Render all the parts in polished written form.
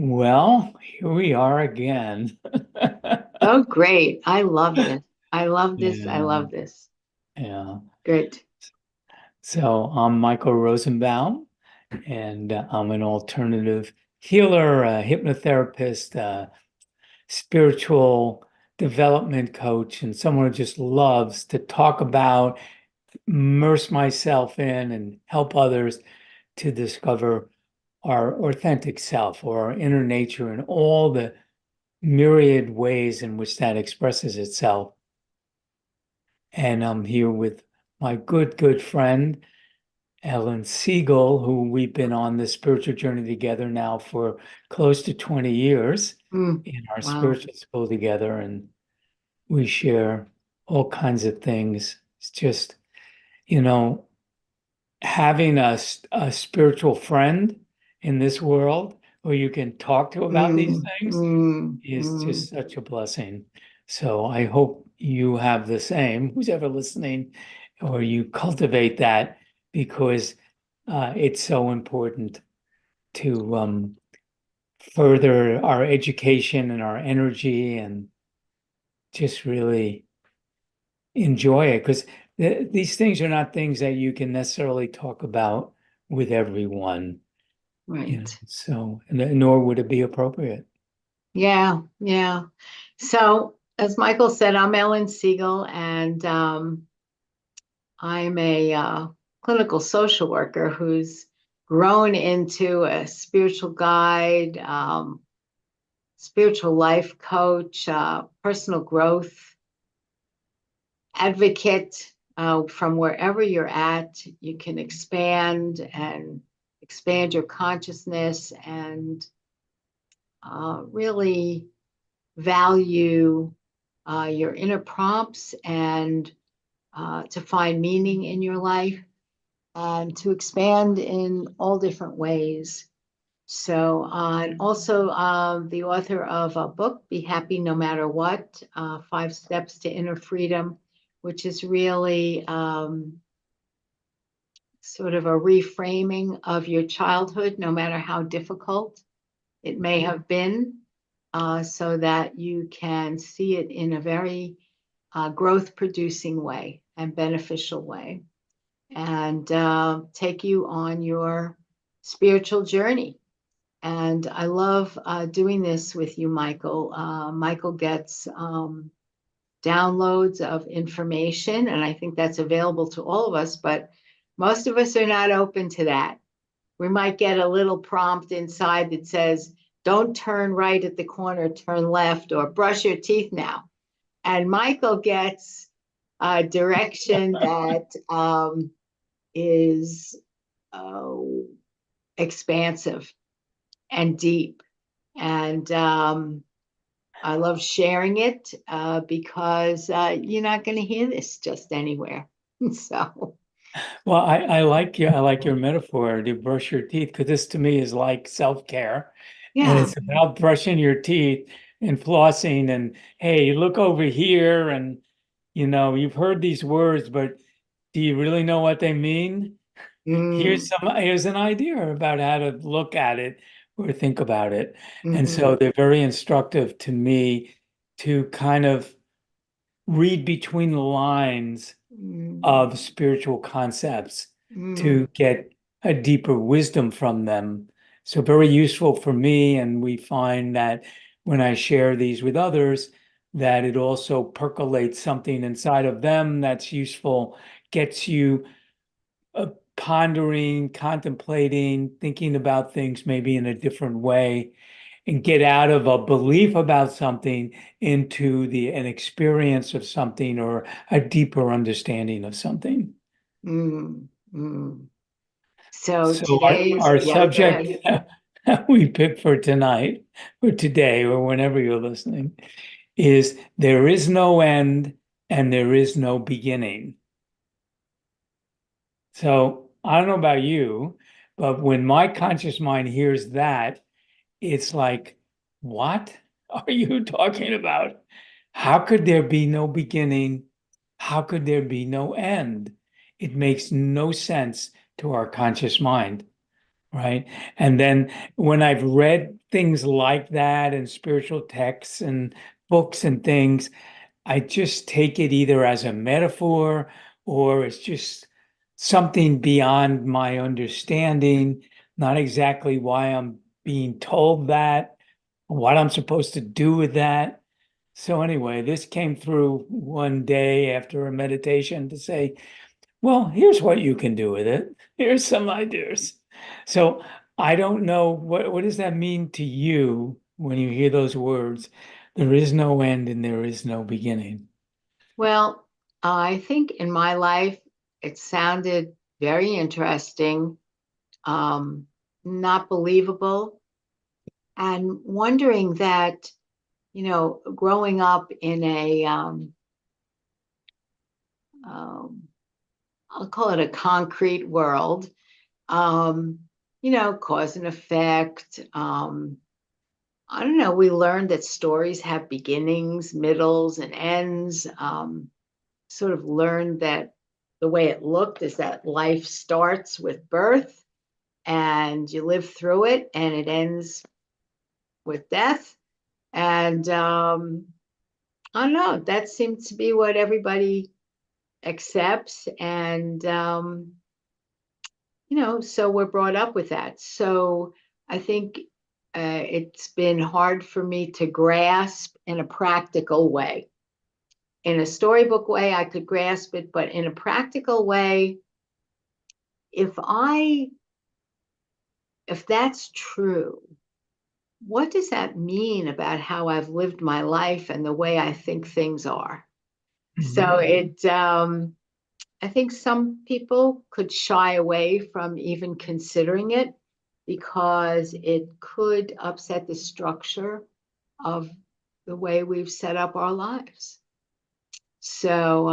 Well, here we are again. Oh, great. I love this. I love this. I Yeah, love this. yeah. Good. So I'm Michael Rosenbaum, and I'm an alternative healer, a hypnotherapist, spiritual development coach, and someone who just loves to talk about, immerse myself in, and help others to discover our authentic self or our inner nature and all the myriad ways in which that expresses itself. And I'm here with my good friend, Ellen Siegel, who we've been on this spiritual journey together now for close to 20 years Mm, in our wow. spiritual school together. And we share all kinds of things. It's just, you know, having a spiritual friend in this world who you can talk to about these Mm, things mm, is mm. just such a blessing. So I hope you have the same, who's ever listening, or you cultivate that because it's so important to further our education and our energy and just really enjoy it because these things are not things that you can necessarily talk about with everyone, Right. so nor would it be appropriate. Yeah, yeah. So, as Michael said, I'm Ellen Siegel, and I'm a clinical social worker who's grown into a spiritual guide, spiritual life coach, personal growth advocate. From wherever you're at, you can expand your consciousness and really value your inner prompts and to find meaning in your life and to expand in all different ways. So, and also the author of a book, Be Happy No Matter What, 5 Steps to Inner Freedom, which is really sort of a reframing of your childhood, no matter how difficult it may have been, so that you can see it in a very growth producing way and beneficial way, and take you on your spiritual journey. And I love doing this with you, Michael. Michael gets downloads of information, and I think that's available to all of us, but most of us are not open to that. We might get a little prompt inside that says, don't turn right at the corner, turn left, or brush your teeth now. And Michael gets a direction that is uh, expansive and deep. And I love sharing it because you're not going to hear this just anywhere. So, Well, I like your metaphor to brush your teeth because this to me is like self-care, and yeah. it's about brushing your teeth and flossing and hey, look over here and you've heard these words, but do you really know what they mean? Mm, Here's an idea about how to look at it or think about it. And mhm, so they're very instructive to me to kind of read between the lines mm, of spiritual concepts mm, to get a deeper wisdom from them. So very useful for me. And we find that when I share these with others, that it also percolates something inside of them that's useful, gets you uh, pondering, contemplating, thinking about things maybe in a different way, and get out of a belief about something into an experience of something or a deeper understanding of something. mm, mm. So So our, today's, our yeah, go subject ahead. that we picked for tonight, or today, or whenever you're listening, is there is no end and there is no beginning. So I don't know about you, but when my conscious mind hears that, it's like, what are you talking about? How could there be no beginning? How could there be no end? It makes no sense to our conscious mind, right? And then when I've read things like that and spiritual texts and books and things, I just take it either as a metaphor or it's just something beyond my understanding, not exactly why I'm being told that, what I'm supposed to do with that. So anyway, this came through one day after a meditation to say, well, here's what you can do with it. Here's some ideas. So I don't know what does that mean to you when you hear those words? There is no end and there is no beginning. Well, I think in my life, it sounded very interesting, um, not believable, and wondering that, growing up in a, um, I'll call it a concrete world, um, cause and effect. I don't know, we learned that stories have beginnings, middles, and ends. Sort of learned that the way it looked is that life starts with birth and you live through it and it ends with death. And I don't know, that seems to be what everybody accepts. And, so we're brought up with that. So I think it's been hard for me to grasp in a practical way. In a storybook way, I could grasp it, but in a practical way, if I if that's true, what does that mean about how I've lived my life and the way I think things are? So I think some people could shy away from even considering it because it could upset the structure of the way we've set up our lives. So,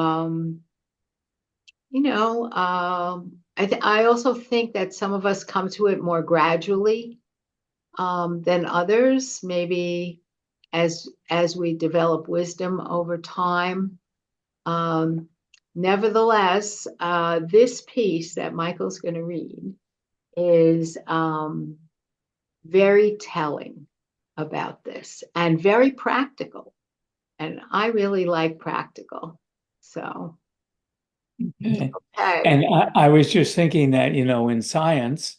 I also think that some of us come to it more gradually than others, maybe as we develop wisdom over time. Um, Nevertheless, this piece that Michael's going to read is very telling about this and very practical. And I really like practical. So, Okay. okay. And I was just thinking that, in science,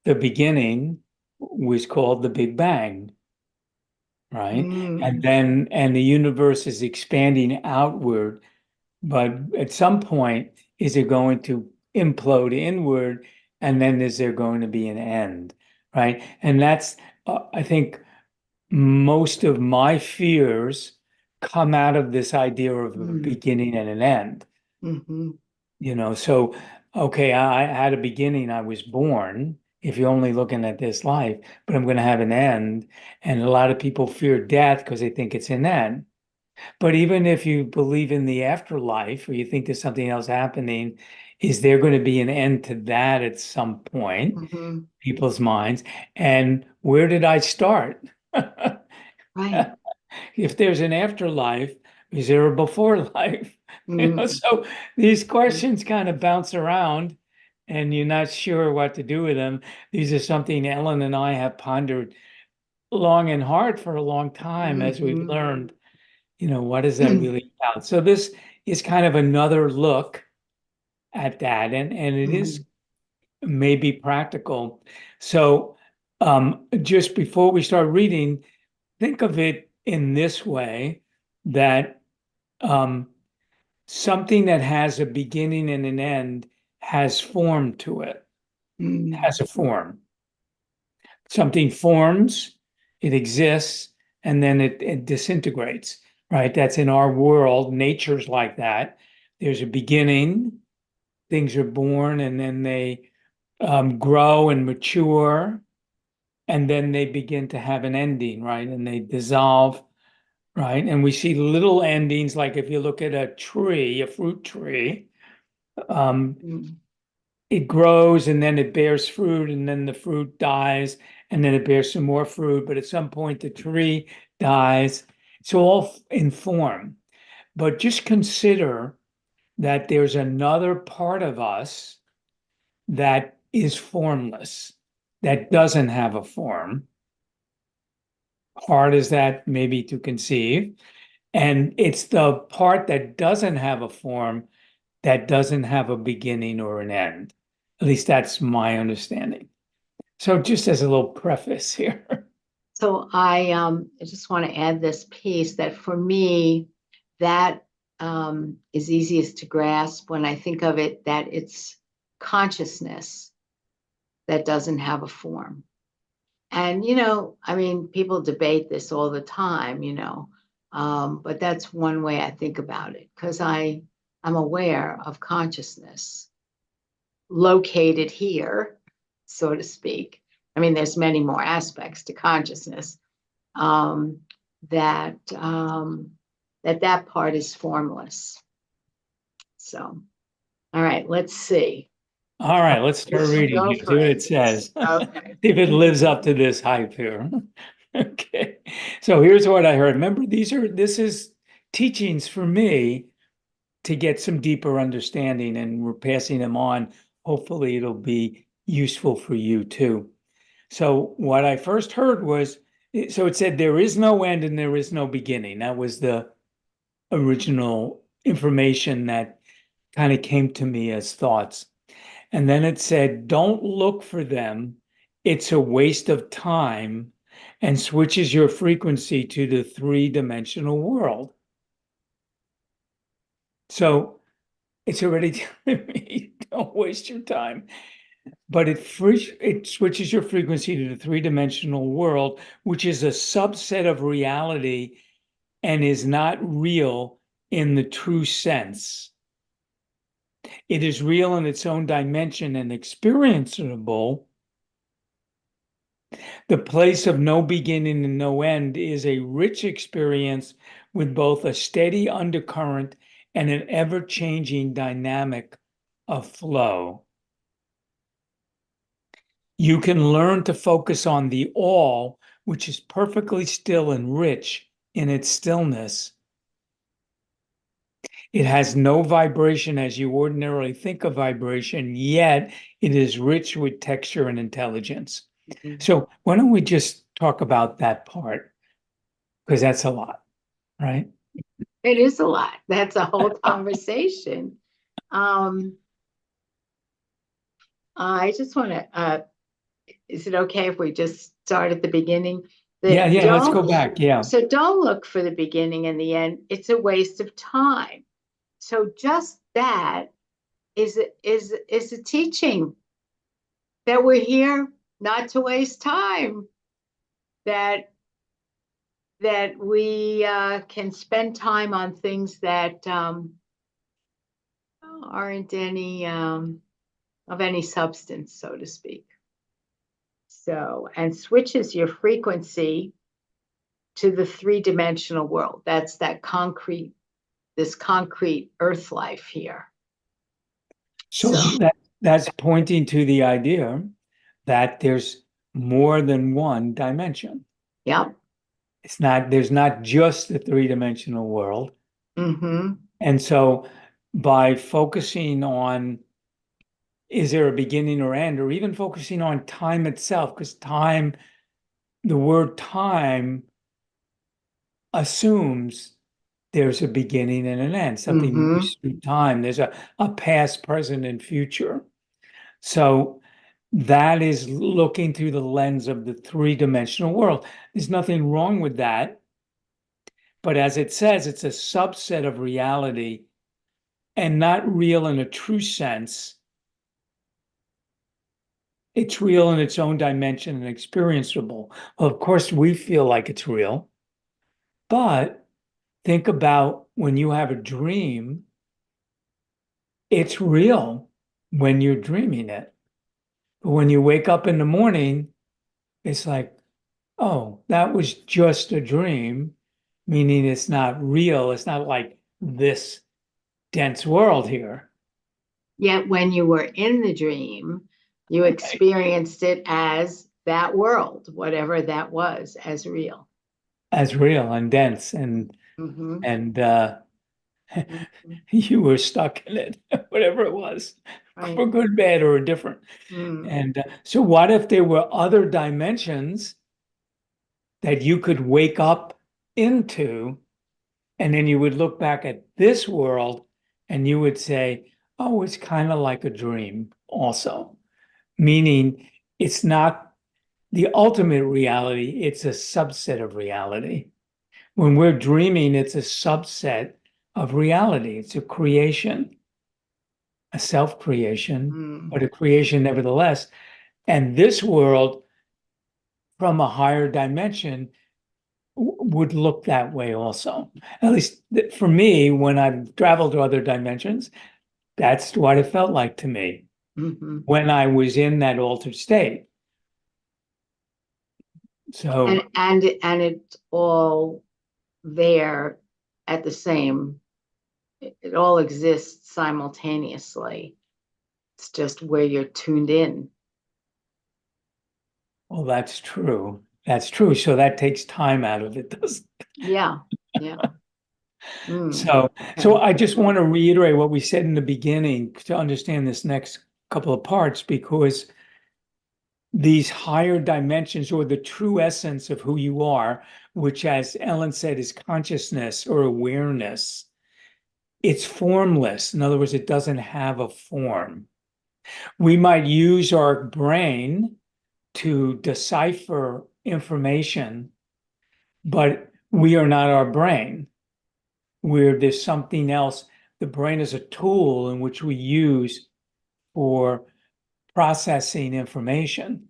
the beginning was called the Big Bang, right? And Mm, then, and the universe is expanding outward. But at some point, is it going to implode inward? And then is there going to be an end? Right. And that's, I think, most of my fears come out of this idea of a mm, beginning and an end. mhm, So, okay, I had a beginning, I was born, if you're only looking at this life, but I'm going to have an end. And a lot of people fear death because they think it's an end. But even if you believe in the afterlife or you think there's something else happening, is there going to be an end to that at some point, mhm. people's minds? And where did I start? Right. If there's an afterlife, is there a before life? Mm, So these questions kind of bounce around and you're not sure what to do with them. These are something Ellen and I have pondered long and hard for a long time as we've mhm. learned, what does that really count? So this is kind of another look at that, and it is Mhm, maybe practical. So just before we start reading, think of it in this way that um, something that has a beginning and an end has form to it, mm, has a form. Something forms, it exists, and then it disintegrates, right? That's in our world. Nature's like that. There's a beginning, things are born, and then they grow and mature, and then they begin to have an ending, right? And they dissolve, right? And we see little endings, like if you look at a tree, a fruit tree, um, mm, it grows and then it bears fruit and then the fruit dies and then it bears some more fruit. But at some point, the tree dies. It's all in form. But just consider that there's another part of us that is formless. that doesn't have a form. Hard as that maybe to conceive. And it's the part that doesn't have a form that doesn't have a beginning or an end. At least that's my understanding. So just as a little preface here. So I just want to add this piece that for me, that is easiest to grasp when I think of it, that it's consciousness that doesn't have a form. And, I mean, people debate this all the time, but that's one way I think about it, because I'm aware of consciousness located here, so to speak. I mean, there's many more aspects to consciousness, that part is formless. So, all right, let's see. All right, let's start reading. Go See for what it. it says. Okay. See if it lives up to this hype here. Okay. So here's what I heard. Remember, this is teachings for me to get some deeper understanding, and we're passing them on. Hopefully it'll be useful for you too. So what I first heard was, so it said there is no end and there is no beginning. That was the original information that kind of came to me as thoughts. And then it said, don't look for them. It's a waste of time, and switches your frequency to the three-dimensional world. So it's already telling me, don't waste your time. But it switches your frequency to the three-dimensional world, which is a subset of reality and is not real in the true sense. It is real in its own dimension and experienceable. The place of no beginning and no end is a rich experience with both a steady undercurrent and an ever-changing dynamic of flow. You can learn to focus on the all, which is perfectly still and rich in its stillness. It has no vibration as you ordinarily think of vibration, yet it is rich with texture and intelligence. So why don't we just talk about that part? Because that's a lot, right? It is a lot. That's a whole conversation. I just want to, is it okay if we just start at the beginning? Yeah, let's go back. Yeah. So don't look for the beginning and the end. It's a waste of time. So just that is a teaching that we're here not to waste time, that we can spend time on things that aren't any of any substance, so to speak. So, and switches your frequency to the three-dimensional world. That's this concrete earth life here. So that's pointing to the idea that there's more than one dimension. Yep. There's not just the three-dimensional world. Mm-hmm. And so by focusing on, is there a beginning or end, or even focusing on time itself, because the word time assumes there's a beginning and an end, something moves through time. There's a past, present, and future. So that is looking through the lens of the three-dimensional world. There's nothing wrong with that. But as it says, it's a subset of reality and not real in a true sense. It's real in its own dimension and experienceable. Well, of course, we feel like it's real, but think about when you have a dream, it's real when you're dreaming it. But when you wake up in the morning, it's like, oh, that was just a dream, meaning it's not real. It's not like this dense world here. Yet when you were in the dream, you experienced it as that world, whatever that was, as real. As real and dense, and you were stuck in it, whatever it was. Right. for good, bad, or indifferent. Mm. And so what if there were other dimensions that you could wake up into, and then you would look back at this world and you would say, oh, it's kind of like a dream also, meaning it's not the ultimate reality, it's a subset of reality. When we're dreaming, it's a subset of reality. It's a creation, a self-creation, Mm. but a creation nevertheless. And this world, from a higher dimension, would look that way also. At least for me, when I've traveled to other dimensions, that's what it felt like to me Hmm. when I was in that altered state. So, And it's all there at the same, it all exists simultaneously. It's just where you're tuned in. well, that's true. That's true. So that takes time out of it, doesn't it? Yeah, yeah. Mm. So Okay. I just want to reiterate what we said in the beginning to understand this next couple of parts, because these higher dimensions, or the true essence of who you are, which, as Ellen said, is consciousness or awareness, it's formless. In other words, it doesn't have a form. We might use our brain to decipher information, but we are not our brain. There's something else. The brain is a tool in which we use for processing information,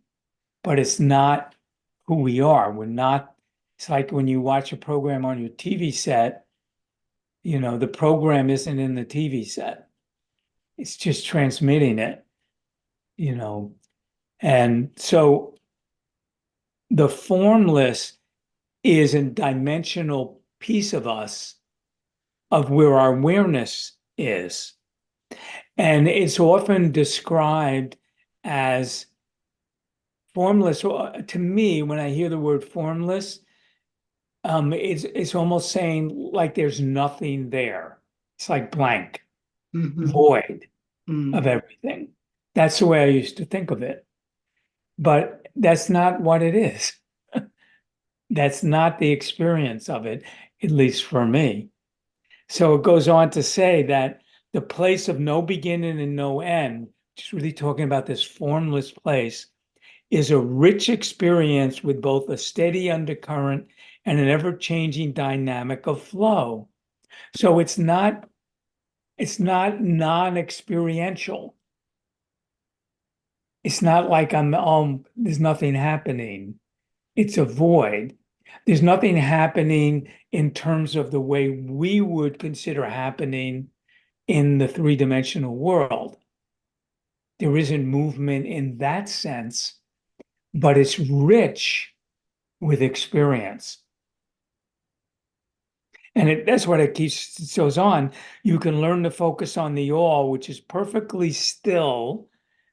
but it's not who we are. We're not, it's like when you watch a program on your TV set, the program isn't in the TV set. It's just transmitting it, you know. And so the formless is a dimensional piece of us, of where our awareness is. And it's often described as formless. To me, when I hear the word formless, it's almost saying like there's nothing there. It's like blank, Mhm. void of Mm. everything. That's the way I used to think of it. But that's not what it is. That's not the experience of it, at least for me. So it goes on to say that the place of no beginning and no end, which is really talking about this formless place, is a rich experience with both a steady undercurrent and an ever-changing dynamic of flow. So it's not non-experiential. It's not like there's nothing happening. It's a void. There's nothing happening in terms of the way we would consider happening in the three-dimensional world. There isn't movement in that sense, but it's rich with experience. And that's what it goes on. You can learn to focus on the all, which is perfectly still.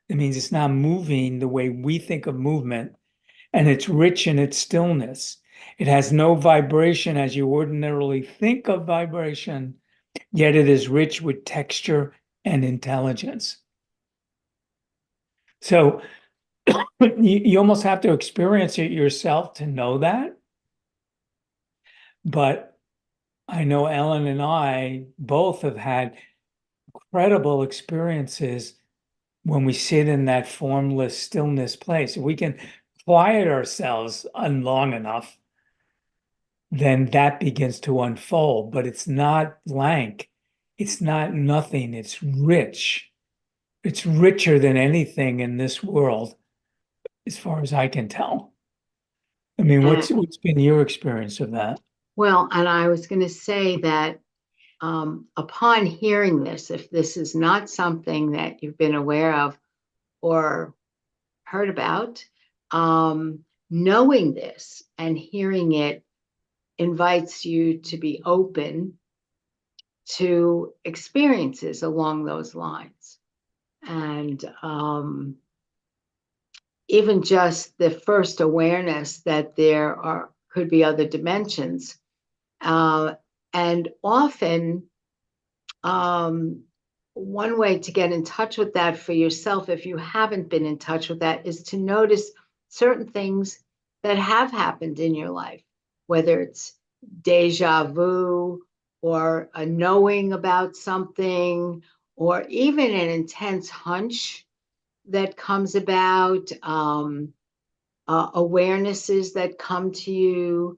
It means it's not moving the way we think of movement, and it's rich in its stillness. It has no vibration as you ordinarily think of vibration, yet it is rich with texture and intelligence. So you almost have to experience it yourself to know that. But I know Ellen and I both have had incredible experiences when we sit in that formless stillness place. If we can quiet ourselves long enough, then that begins to unfold. But it's not blank. It's not nothing. It's rich. It's richer than anything in this world, as far as I can tell. I mean, And what's been your experience of that? well, and I was going to say that upon hearing this, if this is not something that you've been aware of or heard about, knowing this and hearing it invites you to be open to experiences along those lines. And even just the first awareness that there could be other dimensions. And often, um, one way to get in touch with that for yourself, if you haven't been in touch with that, is to notice certain things that have happened in your life, whether it's deja vu or a knowing about something, or even an intense hunch that comes about, awarenesses that come to you.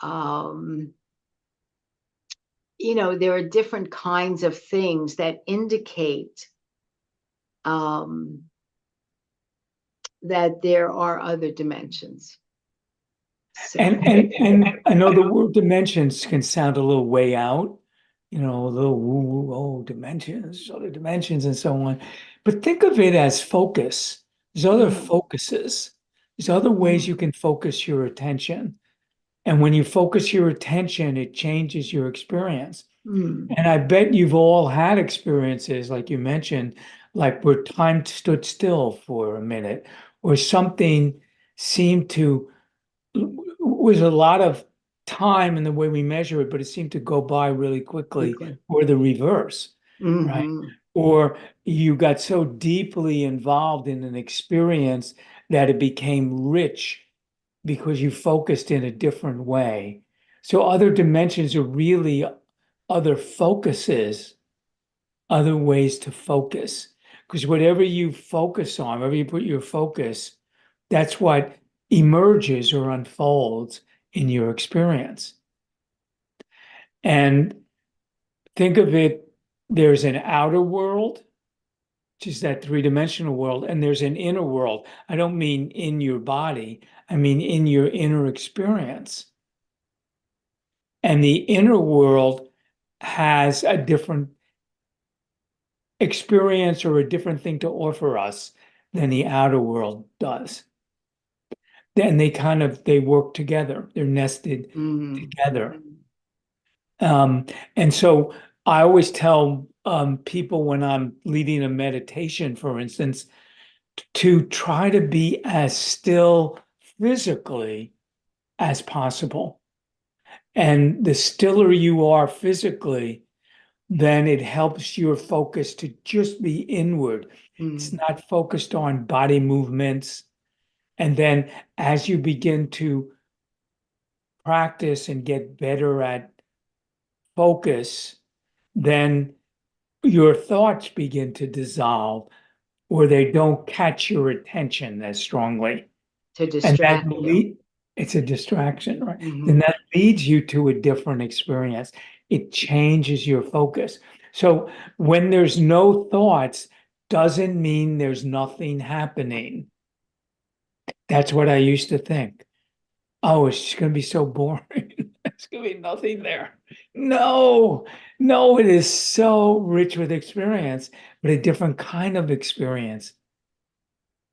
Um, there are different kinds of things that indicate um, that there are other dimensions. So, And I know the word dimensions can sound a little way out, a little woo-woo, oh, dimensions, other dimensions and so on. But think of it as focus. There's other focuses. There's other ways you can focus your attention. And when you focus your attention, it changes your experience. And I bet you've all had experiences, like you mentioned, like where time stood still for a minute, or something seemed to was a lot of time in the way we measure it, but it seemed to go by really quickly, or the reverse, right? Or you got so deeply involved in an experience that it became rich because you focused in a different way. So other dimensions are really other focuses, other ways to focus. Because whatever you focus on, wherever you put your focus, that's what emerges or unfolds in your experience. And think of it, there's an outer world, which is that three-dimensional world, and there's an inner world. I don't mean in your body, I mean in your inner experience. And the inner world has a different experience or a different thing to offer us than the outer world does. Then they work together. They're nested together. And so I always tell people when I'm leading a meditation, for instance, to try to be as still physically as possible. And the stiller you are physically, then it helps your focus to just be inward. It's not focused on body movements. And then as you begin to practice and get better at focus, then your thoughts begin to dissolve or they don't catch your attention as strongly. to And distract you. it's a distraction, right? Then that leads you to a different experience. It changes your focus. So when there's no thoughts, doesn't mean there's nothing happening. That's what I used to think. Oh, it's just going to be so boring. There's going to be nothing there. No, no, it is so rich with experience, but a different kind of experience.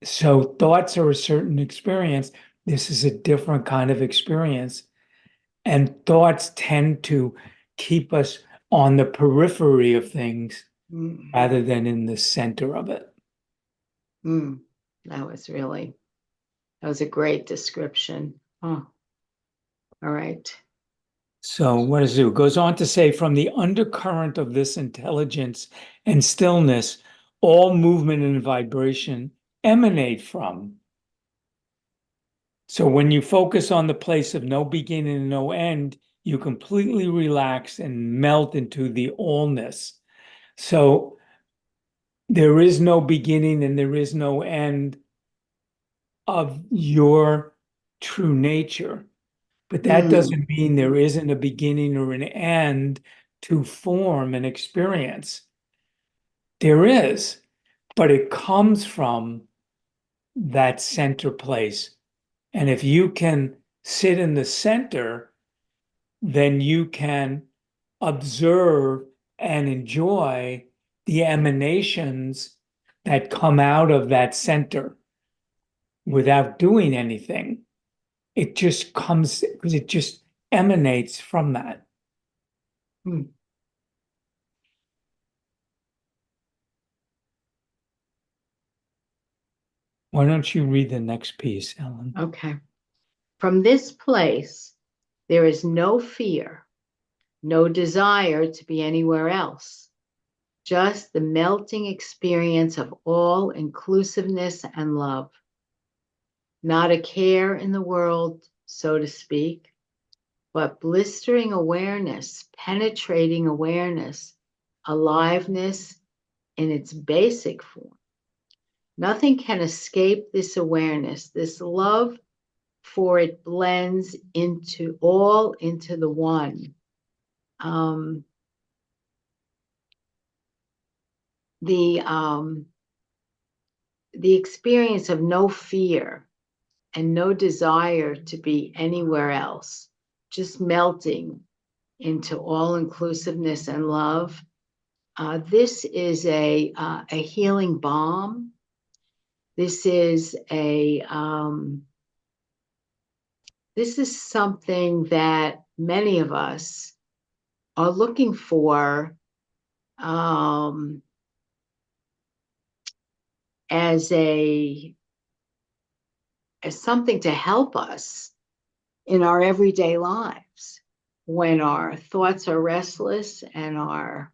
So thoughts are a certain experience. This is a different kind of experience. And thoughts tend to keep us on the periphery of things rather than in the center of it. That was a great description. Oh, all right. So what does it do? It goes on to say, from the undercurrent of this intelligence and stillness, all movement and vibration emanate from. So when you focus on the place of no beginning and no end, you completely relax and melt into the allness. So there is no beginning and there is no end of your true nature. But that doesn't mean there isn't a beginning or an end to form an experience. There is, but it comes from that center place. And if you can sit in the center, then you can observe and enjoy the emanations that come out of that center without doing anything. It just comes because it just emanates from that. Why don't you read the next piece, Ellen? Okay. From this place, there is no fear, no desire to be anywhere else, just the melting experience of all inclusiveness and love. Not a care in the world, so to speak, but blistering awareness, penetrating awareness, aliveness in its basic form. Nothing can escape this awareness. This love for it blends into the one. The experience of no fear and no desire to be anywhere else, just melting into all inclusiveness and love. This is a healing balm. This is something that many of us are looking for as something to help us in our everyday lives when our thoughts are restless and our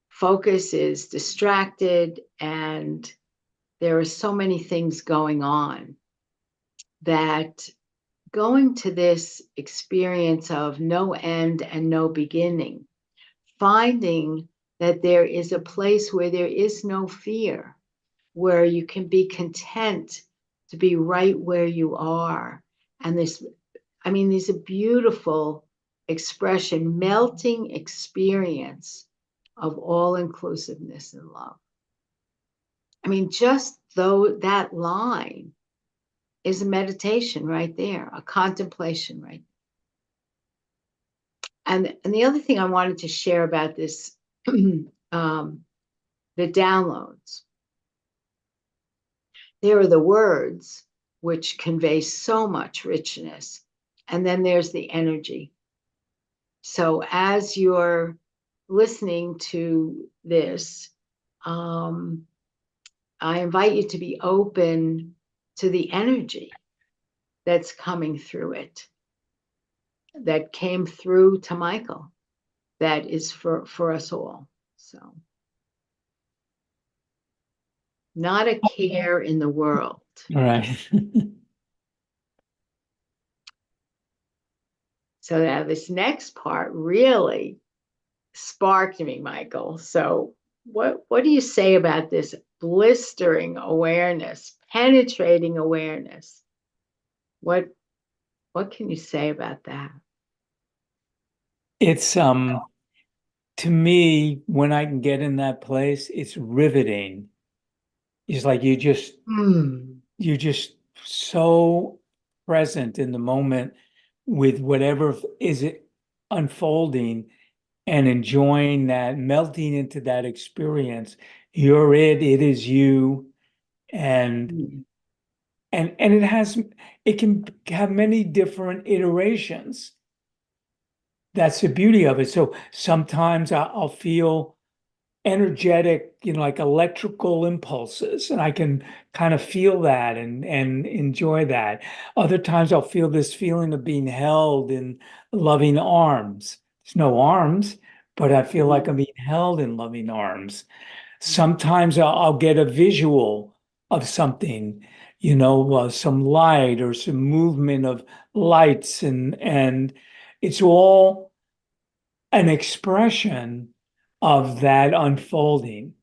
focus is distracted and there are so many things going on, that going to this experience of no end and no beginning, finding that there is a place where there is no fear, where you can be content to be right where you are. And there's a beautiful expression, melting experience of all inclusiveness and love. Just though that line is a meditation right there, a contemplation right there. And the other thing I wanted to share about this, the downloads. There are the words, which convey so much richness. And then there's the energy. So as you're listening to this, I invite you to be open to the energy that's coming through it, that came through to Michael, that is for us all. So, not a care in the world. All right. So now this next part really sparked me, Michael. So what do you say about this blistering awareness, penetrating awareness? What can you say about that? It's to me, when I can get in that place, it's riveting. It's like you're just so present in the moment with whatever is it unfolding and enjoying that, melting into that experience. You're it is you, and it can have many different iterations. That's the beauty of it. So sometimes I'll feel energetic, like electrical impulses, and I can kind of feel that and enjoy that. Other times I'll feel this feeling of being held in loving arms. There's no arms, but I feel like I'm being held in loving arms. Sometimes I'll get a visual of something, some light or some movement of lights, and it's all an expression of that unfolding.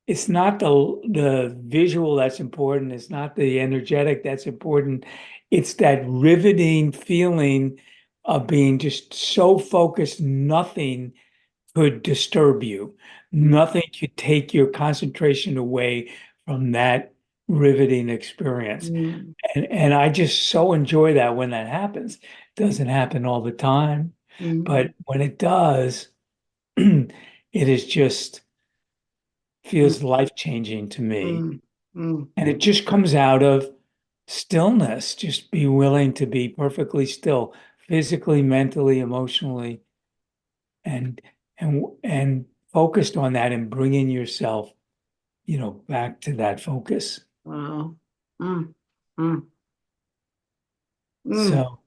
It's not the visual that's important. It's not the energetic that's important. It's that riveting feeling of being just so focused, nothing could disturb you. Nothing could take your concentration away from that riveting experience. And I just so enjoy that when that happens. It doesn't happen all the time, but when it does, it is just feels life-changing to me. And it just comes out of stillness. Just be willing to be perfectly still, physically, mentally, emotionally, and focused on that and bringing yourself, back to that focus. Wow. Mm, mm, So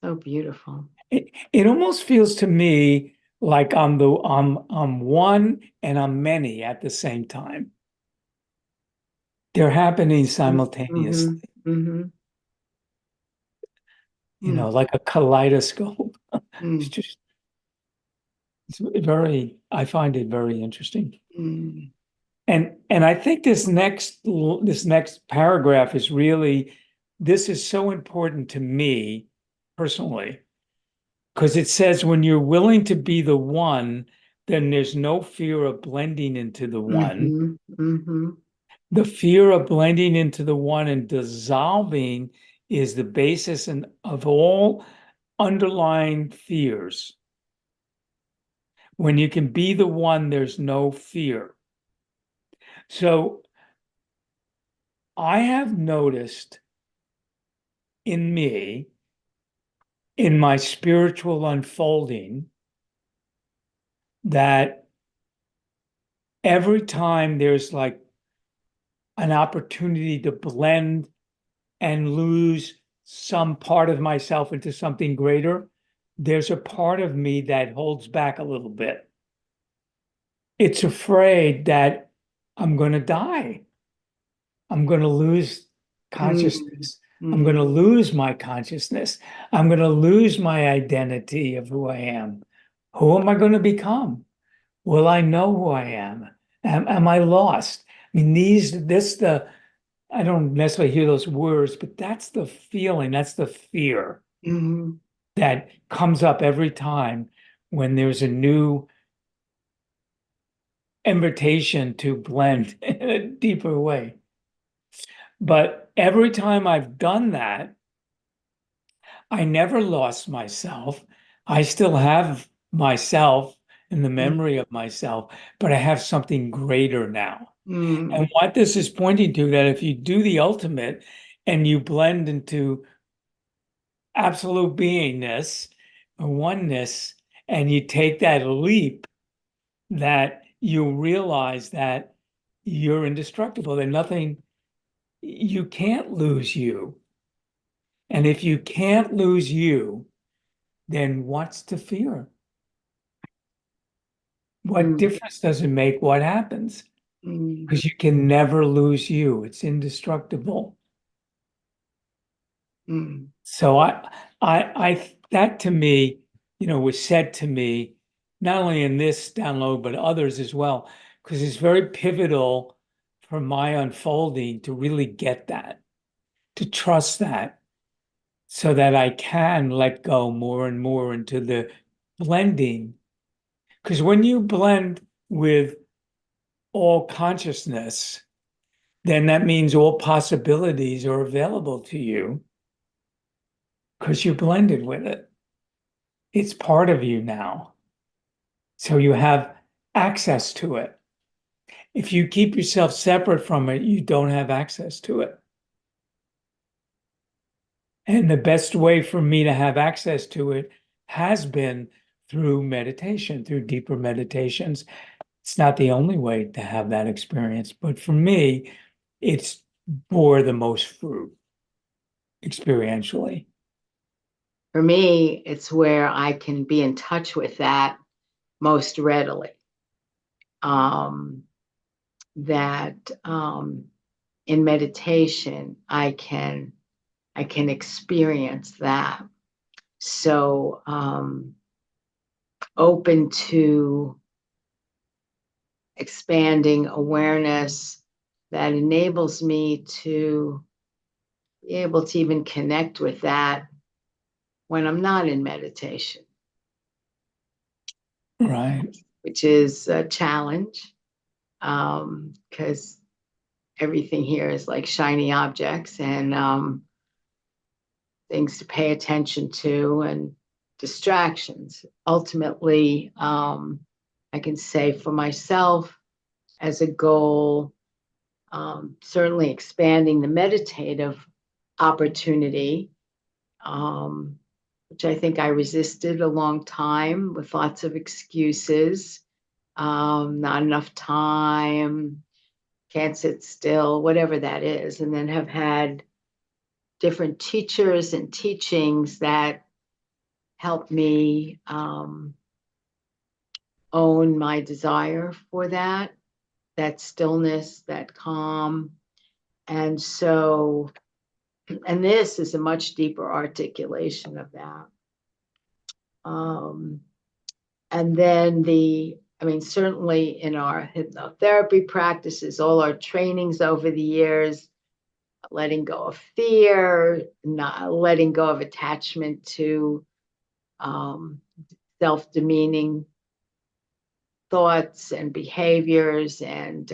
so beautiful. it almost feels to me like I'm one and I'm many at the same time. They're happening simultaneously, Mhm, mhm, mm, like a kaleidoscope. It's mm, just it's very, I find it very interesting. mm, And I think this next paragraph is really, this is so important to me personally, because it says when you're willing to be the one, then there's no fear of blending into the one. mhm, mhm, The fear of blending into the one and dissolving is the basis of all underlying fears. When you can be the one, there's no fear. So I have noticed in me, in my spiritual unfolding, that every time there's like an opportunity to blend and lose some part of myself into something greater, there's a part of me that holds back a little bit. It's afraid that I'm going to die. I'm going to lose mm, consciousness. I'm going mm, to lose my consciousness. I'm going to lose my identity of who I am. Who am I going to become? Will I know who I am? Am I lost? I mean, I don't necessarily hear those words, but that's the feeling, that's the fear mhm, that comes up every time when there's a new invitation to blend in a deeper way. But every time I've done that, I never lost myself. I still have myself and the mm, memory of myself, but I have something greater now. mm, And what this is pointing to, that if you do the ultimate and you blend into absolute beingness or oneness, and you take that leap, that you realize that you're indestructible. That nothing, you can't lose you. And if you can't lose you, then what's to fear? What mm, difference does it make what happens? mm, Because you can never lose you. It's indestructible. mm, So that to me, was said to me, not only in this download, but others as well, because it's very pivotal for my unfolding to really get that, to trust that, so that I can let go more and more into the blending. Because when you blend with all consciousness, then that means all possibilities are available to you because you're blended with it. It's part of you now. So you have access to it. If you keep yourself separate from it, you don't have access to it. And the best way for me to have access to it has been through meditation, through deeper meditations. It's not the only way to have that experience, but for me, it's bore the most fruit experientially. For me, it's where I can be in touch with that most readily. Um, that in meditation, I can experience that. So open to expanding awareness that enables me to be able to even connect with that when I'm not in meditation, Right. which is a challenge because everything here is like shiny objects and things to pay attention to and distractions. Ultimately, I can say for myself as a goal, certainly expanding the meditative opportunity, um, which I think I resisted a long time with lots of excuses, not enough time, can't sit still, whatever that is, and then have had different teachers and teachings that help me own my desire for that stillness, that calm. And so, and this is a much deeper articulation of that. And then certainly in our hypnotherapy practices, all our trainings over the years, letting go of fear, not letting go of attachment to self-demeaning thoughts and behaviors and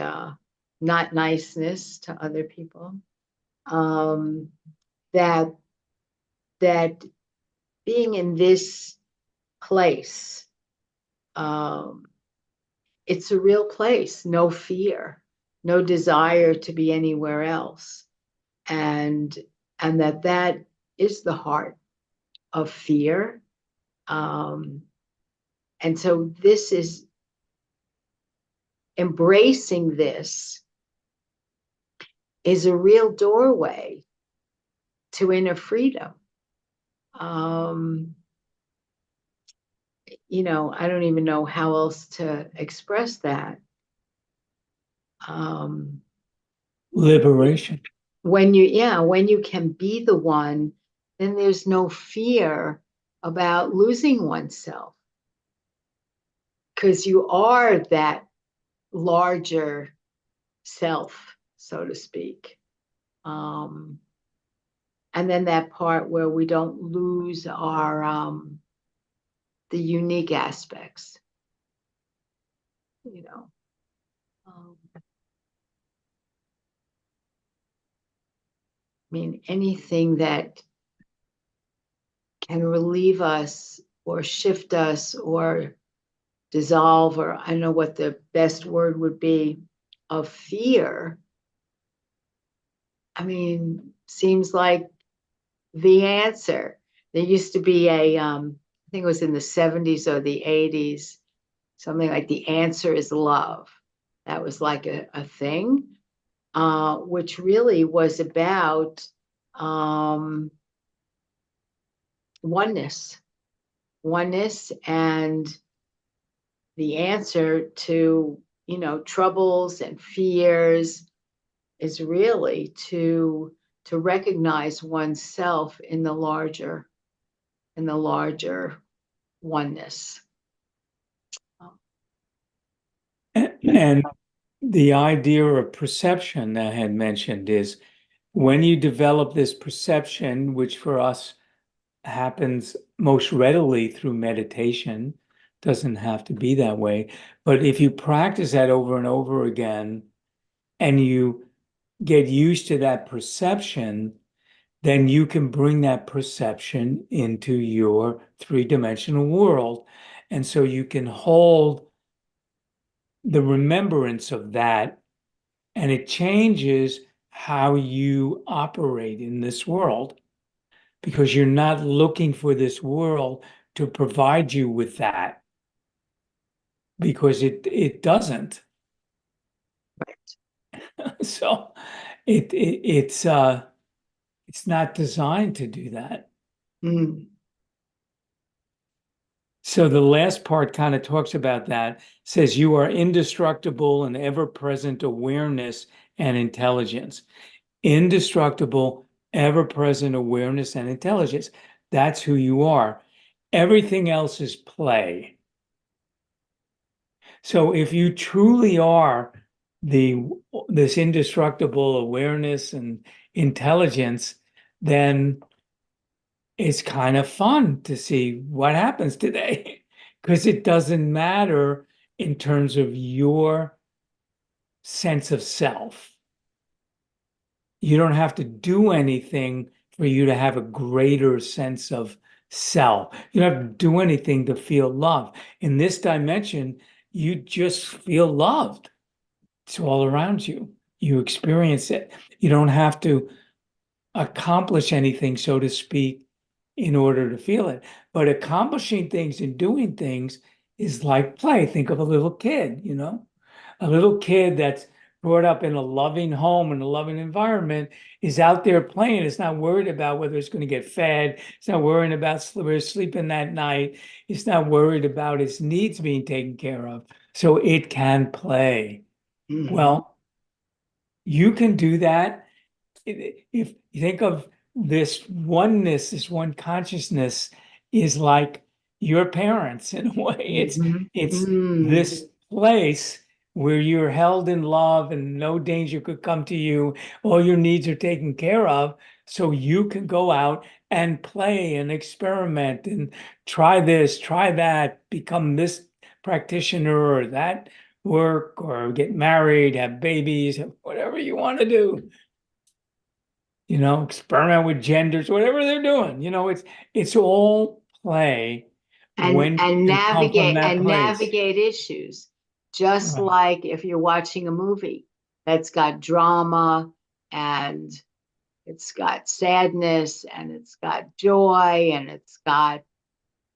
not niceness to other people. That being in this place, it's a real place, no fear, no desire to be anywhere else. And that is the heart of fear. And so this is embracing this is a real doorway to inner freedom. I don't even know how else to express that. Liberation. When you can be the one, then there's no fear about losing oneself, because you are that larger self, so to speak. And then that part where we don't lose our the unique aspects, anything that can relieve us or shift us or dissolve, or I don't know what the best word would be, of fear, seems like the answer. There used to be I think it was in the 70s or the 80s, something like the answer is love. That was like a thing, which really was about oneness, and the answer to, troubles and fears is really to recognize oneself in the larger oneness. And the idea of perception I had mentioned is when you develop this perception, which for us happens most readily through meditation, doesn't have to be that way. But if you practice that over and over again and you get used to that perception, then you can bring that perception into your three-dimensional world. And so you can hold the remembrance of that, and it changes how you operate in this world, because you're not looking for this world to provide you with that, because it doesn't. So it's not designed to do that. So the last part kind of talks about that, says you are indestructible and ever-present awareness and intelligence. Indestructible, ever-present awareness and intelligence. That's who you are. Everything else is play. So if you truly are this indestructible awareness and intelligence, then it's kind of fun to see what happens today, because it doesn't matter in terms of your sense of self. You don't have to do anything for you to have a greater sense of self. You don't have to do anything to feel love. In this dimension, you just feel loved. It's all around you. You experience it. You don't have to accomplish anything, so to speak, in order to feel it. But accomplishing things and doing things is like play. Think of a little kid, a little kid that's brought up in a loving home and a loving environment is out there playing. It's not worried about whether it's going to get fed. It's not worrying about sleeping that night. It's not worried about its needs being taken care of. So it can play. Mhm. Well, you can do that. If you think of this oneness, this one consciousness is like your parents in a way. Mhm. It's Mm. this place where you're held in love and no danger could come to you. All your needs are taken care of. So you can go out and play and experiment and try this, try that, become this practitioner or that work or get married, have babies, whatever you want to do. Experiment with genders, whatever they're doing. It's all play when And you come from that place. navigate issues. Just Right. like if you're watching a movie that's got drama and it's got sadness and it's got joy and it's got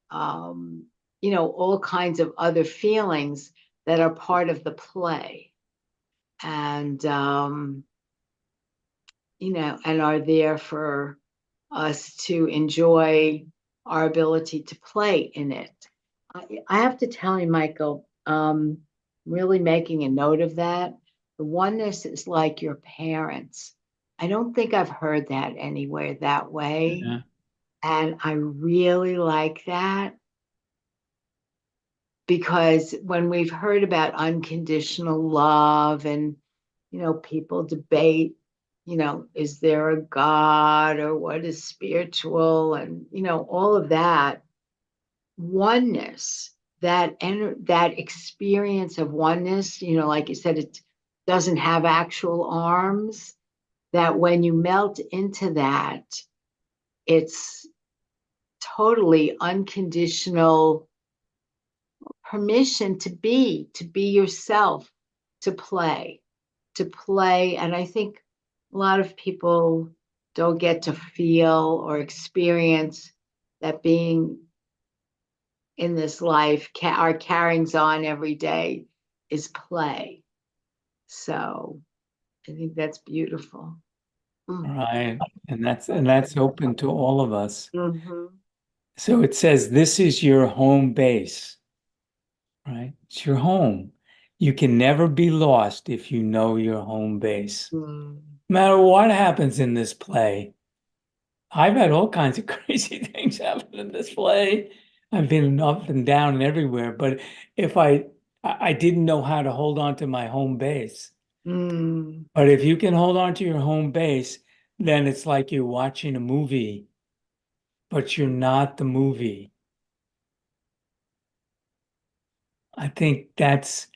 all kinds of other feelings that are part of the play. And and are there for us to enjoy our ability to play in it. I have to tell you, Michael, really making a note of that. The oneness is like your parents. I don't think I've heard that anywhere that way. Yeah. And I really like that because when we've heard about unconditional love and, people debate, is there a God or what is spiritual and, all of that oneness, that experience of oneness, like you said, it doesn't have actual arms, that when you melt into that, it's totally unconditional permission to be yourself, to play, And I think a lot of people don't get to feel or experience that being in this life, our carryings on every day is play. So I think that's beautiful. Mm. Right. And that's open to all of us. Mhm. So it says this is your home base, right? It's your home. You can never be lost if you know your home base. Mm. No matter what happens in this play, I've had all kinds of crazy things happen in this play. I've been up and down and everywhere, but if I didn't know how to hold on to my home base. Mm. But if you can hold on to your home base, then it's like you're watching a movie, but you're not the movie. I think that's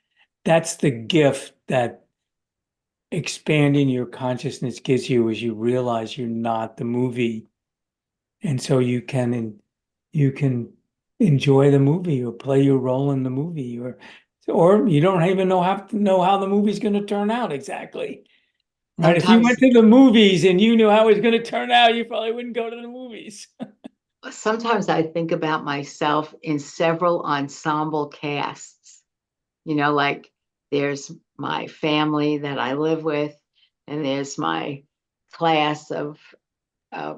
the gift that expanding your consciousness gives you is you realize you're not the movie. And so you can enjoy the movie or play your role in the movie or you don't even have to know how the movie's going to turn out exactly. Right? If you Sometimes, went to the movies and you knew how it was going to turn out, you probably wouldn't go to the movies. sometimes I think about myself in several ensemble casts. Like there's my family that I live with, and there's my class of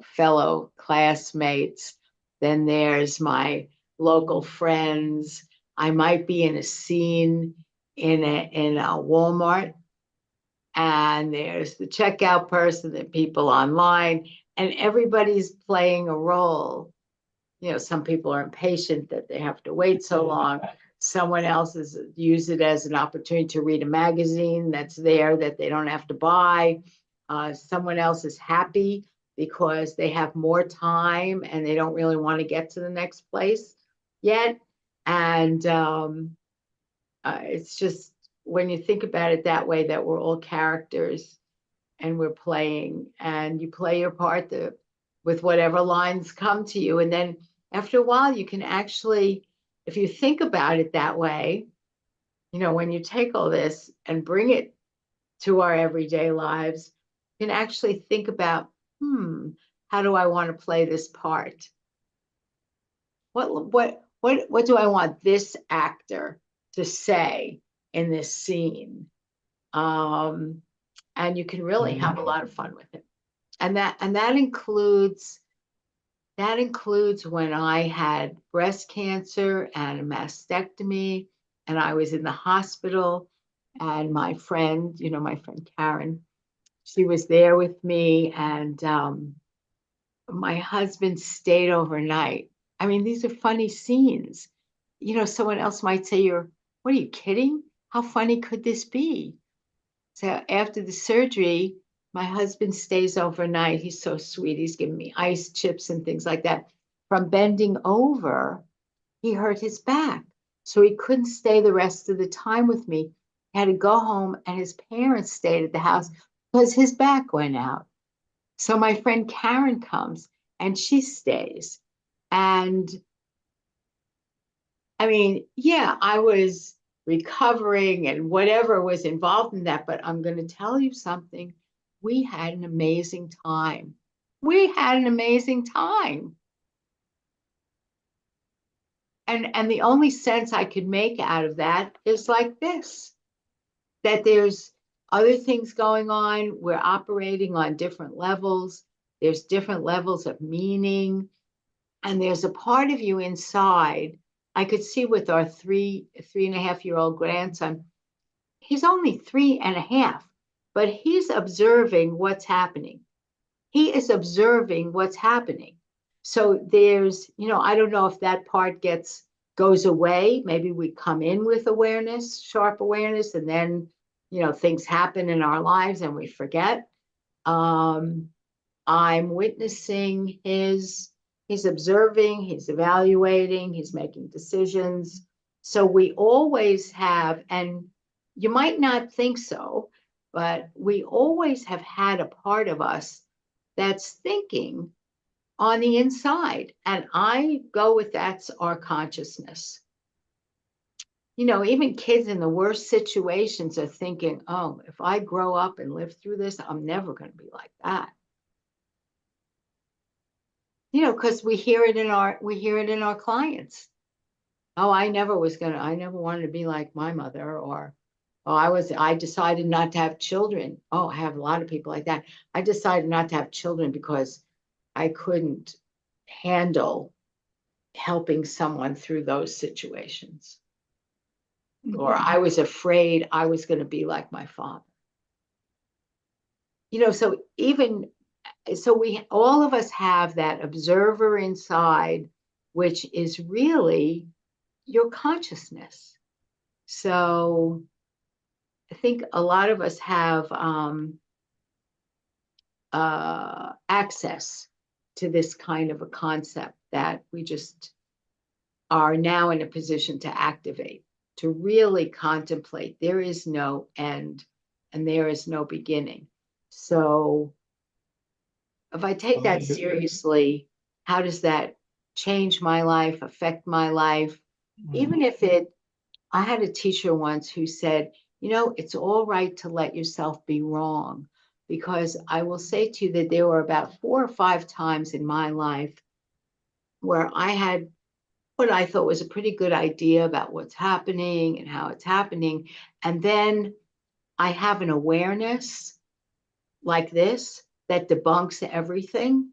fellow classmates. Then there's my local friends. I might be in a scene in a Walmart, and there's the checkout person, the people online, and everybody's playing a role. Some people are impatient that they have to wait so long. Someone else is use it as an opportunity to read a magazine that's there that they don't have to buy. Someone else is happy because they have more time and they don't really want to get to the next place yet. And it's just when you think about it that way, that we're all characters and we're playing, and you play your part with whatever lines come to you. And then after a while, you can actually, if you think about it that way, when you take all this and bring it to our everyday lives, you can actually think about, how do I want to play this part? What do I want this actor to say in this scene? And you can really have a lot of fun with it. And that includes when I had breast cancer and a mastectomy, and I was in the hospital, and my friend Karen, she was there with me, and my husband stayed overnight. I mean, these are funny scenes. Someone else might say, what are you kidding? How funny could this be? So after the surgery, my husband stays overnight. He's so sweet. He's giving me ice chips and things like that. From bending over, he hurt his back. So he couldn't stay the rest of the time with me. He had to go home, and his parents stayed at the house because his back went out. So my friend Karen comes, and she stays. And I mean, yeah, I was recovering and whatever was involved in that, but I'm going to tell you something. We had an amazing time. We had an amazing time. And the only sense I could make out of that is like this, that there's other things going on. We're operating on different levels. There's different levels of meaning. And there's a part of you inside. I could see with our 3.5-year-old grandson, he's only 3.5, but he's observing what's happening. He is observing what's happening. So there's, I don't know if that part goes away. Maybe we come in with awareness, sharp awareness, and then, things happen in our lives and we forget. I'm witnessing he's observing, he's evaluating, he's making decisions. So we always have, and you might not think so, but we always have had a part of us that's thinking on the inside. And I go with that's our consciousness. Even kids in the worst situations are thinking, oh, if I grow up and live through this, I'm never going to be like that. Because we hear it in our clients. Oh, I never wanted to be like my mother, or I decided not to have children. Oh, I have a lot of people like that. I decided not to have children because I couldn't handle helping someone through those situations. Or I was afraid I was going to be like my father. So all of us have that observer inside, which is really your consciousness. So I think a lot of us have access to this kind of a concept that we just are now in a position to activate, to really contemplate. There is no end and there is no beginning. So if I take that seriously, how does that change my life, affect my life? Even if I had a teacher once who said, it's all right to let yourself be wrong, because I will say to you that there were about 4 or 5 times in my life where I had what I thought was a pretty good idea about what's happening and how it's happening. And then I have an awareness like this that debunks everything.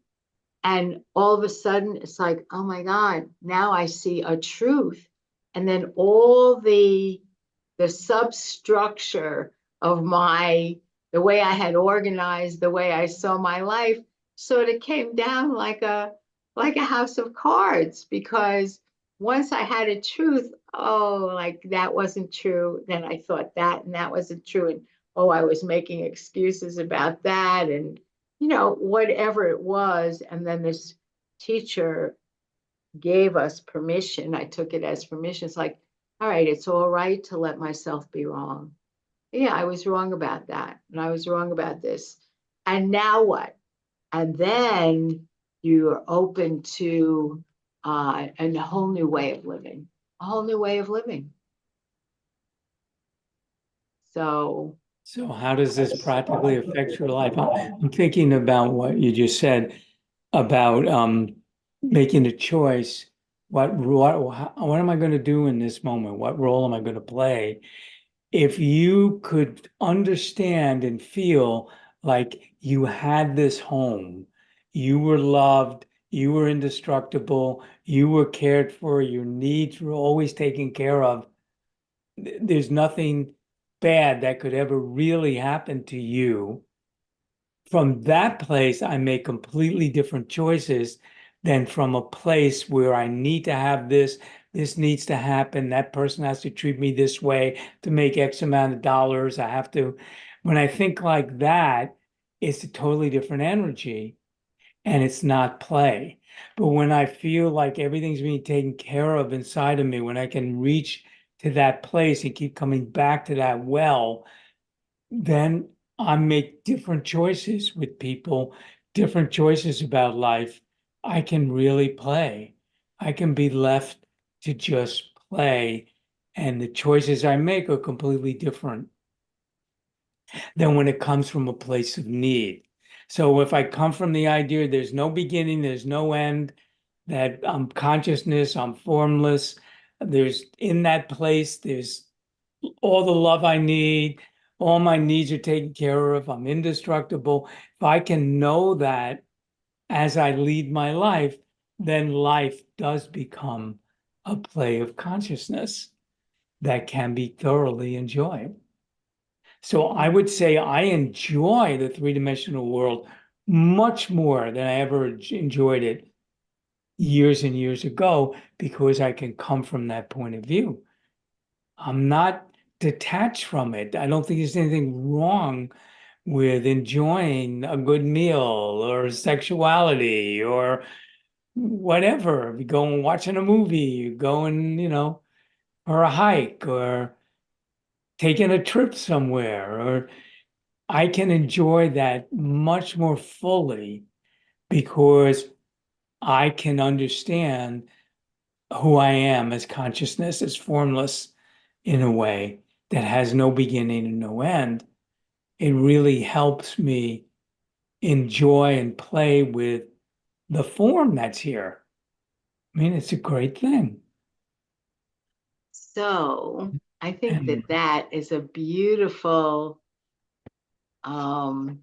And all of a sudden it's like, oh my God, now I see a truth. And then all the substructure of the way I had organized, the way I saw my life, sort of came down like a house of cards, because once I had a truth, oh, like that wasn't true. Then I thought that, and that wasn't true. And oh, I was making excuses about that, and whatever it was. And then this teacher gave us permission. I took it as permission. It's like, all right, it's all right to let myself be wrong. Yeah, I was wrong about that. And I was wrong about this. And now what? And then you're open to a whole new way of living, a whole new way of living. So how does this practically affect your life? I'm thinking about what you just said about making a choice. What am I going to do in this moment? What role am I going to play? if you could understand and feel like you had this home, you were loved, you were indestructible, you were cared for, your needs were always taken care of, there's nothing bad that could ever really happen to you. From that place, I make completely different choices than from a place where I need to have this needs to happen, that person has to treat me this way to make X amount of dollars. I have to, when I think like that, it's a totally different energy and it's not play. But when I feel like everything's being taken care of inside of me, when I can reach to that place and keep coming back to that well, then I make different choices with people, different choices about life. I can really play. I can be left to just play, and the choices I make are completely different than when it comes from a place of need. So if I come from the idea there's no beginning, there's no end, that I'm consciousness, I'm formless, there's in that place, there's all the love I need, all my needs are taken care of, I'm indestructible. If I can know that as I lead my life, then life does become a play of consciousness that can be thoroughly enjoyed. So I would say I enjoy the three-dimensional world much more than I ever enjoyed it years and years ago because I can come from that point of view. I'm not detached from it. I don't think there's anything wrong with enjoying a good meal or sexuality or whatever. You go and watching a movie, you go and, or a hike or taking a trip somewhere, or I can enjoy that much more fully because I can understand who I am as consciousness, as formless in a way that has no beginning and no end. It really helps me enjoy and play with the form that's here. I mean, it's a great thing. So I think And that that is a beautiful um,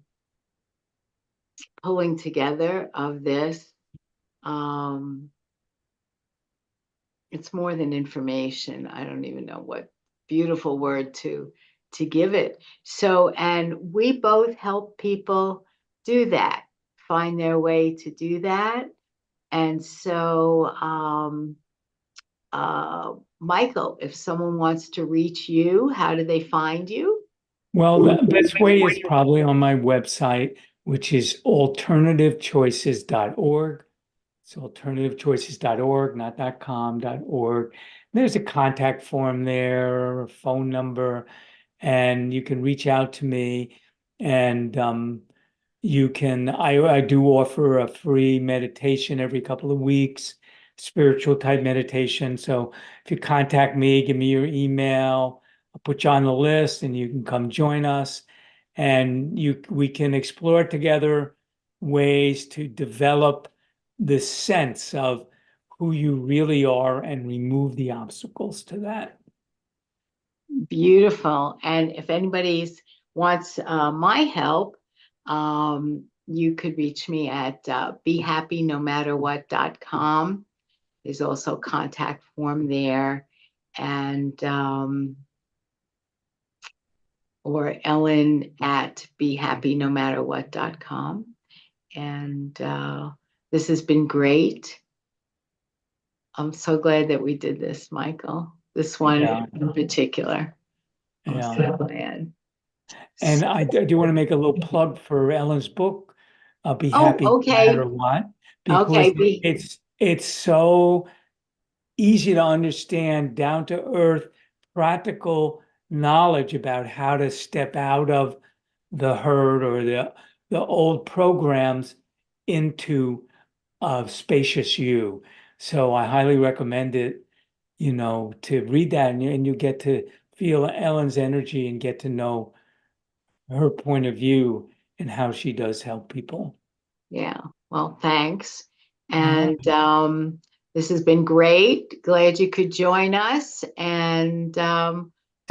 pulling together of this. Um, it's more than information. I don't even know what beautiful word to give it. So, and we both help people do that, find their way to do that. And so, Michael, if someone wants to reach you, how do they find you? well, the best way is probably on my website, which is alternativechoices.org. It's alternativechoices.org, not .com, .org. There's a contact form there, a phone number, and you can reach out to me. And I do offer a free meditation every couple of weeks, spiritual type meditation. So if you contact me, give me your email, I'll put you on the list and you can come join us. And we can explore together ways to develop the sense of who you really are and remove the obstacles to that. Beautiful. And if anybody's wants my help, you could reach me at behappynomatterwhat.com. There's also a contact form there. And or Ellen at behappynomatterwhat.com. And this has been great. I'm so glad that we did this, Michael. This one Yeah, in particular. I'm yeah. so glad. And I do want to make a little plug for Ellen's book, Be Oh, Happy No okay. Matter What, because Okay. it's so easy to understand, down to earth, practical knowledge about how to step out of the herd or the old programs into a spacious you. So I highly recommend it, to read that and you get to feel Ellen's energy and get to know her point of view and how she does help people. Yeah. Well, thanks. All right. And this has been great. Glad you could join us. And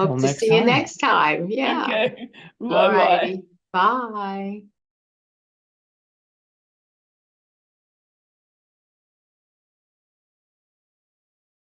Till Hope to next see you time. next time. Yeah. Okay. All Bye-bye. righty. Bye.